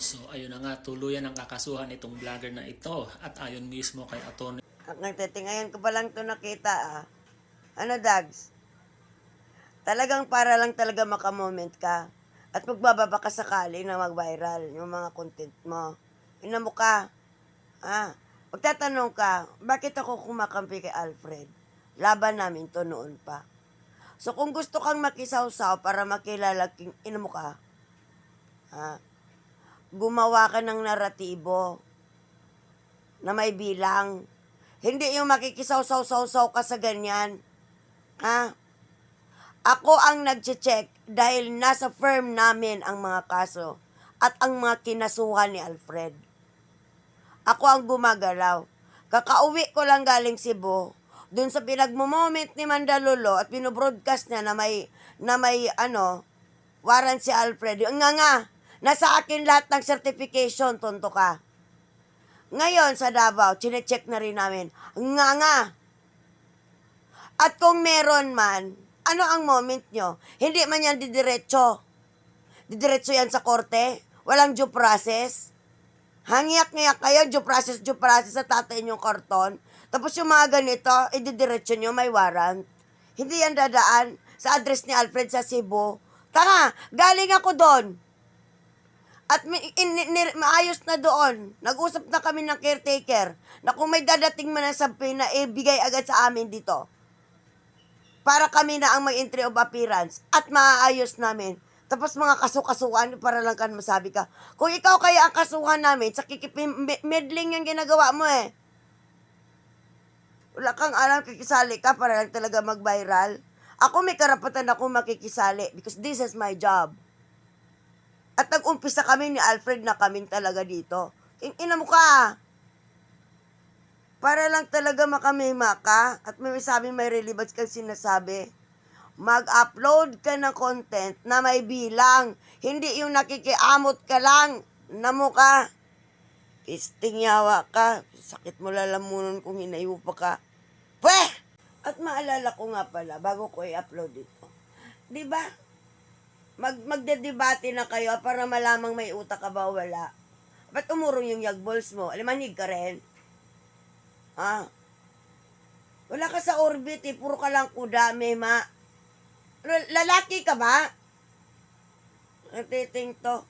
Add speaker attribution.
Speaker 1: So ayun na nga, tuluyan ang kakasuhan itong vlogger na ito at ayon mismo kay Atty.
Speaker 2: Ngayon ko pa lang ito nakita Ano, Dags? Talagang para lang talaga makamoment ka. At magbababa ka sakali na mag-viral yung mga content mo. Ina mo ka. Magtatanong ka, bakit ako kumakampi kay Alfred? Laban namin to noon pa. So kung gusto kang makisawsaw para makilala ina mo ka, gumawa ka ng naratibo na may bilang. Hindi yung makikisaw-saw-saw ka sa ganyan. Ako ang nag-check dahil nasa firm namin ang mga kaso at ang mga kinasuhan ni Alfred. Ako ang gumagalaw. Kakauwi ko lang galing Cebu, dun sa pinagmo-moment ni Mandalulo at binobroadcast niya na may warrant si Alfred. Nga, nasa akin lahat ng certification, tonto ka. Ngayon sa Davao, chinecheck na rin namin. Nga. At kung meron man, ano ang moment nyo? Hindi man yan didiretso. Didiretso yan sa korte. Walang due process. Hangiyak-ngiyak kayo, due process sa tatay yung karton. Tapos yung mga ganito, ididiretso nyo, may warrant. Hindi yan dadaan sa address ni Alfred sa Cebu. Tanga, galing ako doon. At maayos na doon. Nag-usap na kami ng caretaker na kung may dadating man ang sabi na ibigay agad sa amin dito. Para kami na ang mag-entry of appearance at maayos namin. Tapos mga kasukasuan para lang kan masabi ka. Kung ikaw kaya ang kasuhan namin, sa meddling yung ginagawa mo eh. Wala kang alam, kikisali ka para lang talaga mag-viral. Ako may karapatan ako makikisali because this is my job. At nag-umpisa kami ni Alfred na kaming talaga dito. Ina mo ka. Para lang talaga makamema ka at may sabi may relevance kang sinasabi. Mag-upload ka ng content na may bilang. Hindi yung nakikiamot ka lang na mukha. Pisting yawa ka. Sakit mo lalamunan kung hinayo pa ka. Pweh! At maalala ko nga pala, bago ko i-upload ito. Diba? Magdedebate na kayo para malamang may utak ka ba o wala. Ba't umurong yung yagbols mo? Manig ka rin. Wala ka sa orbit eh. Puro ka lang kuda, mema. Lalaki ka ba? Natiting to.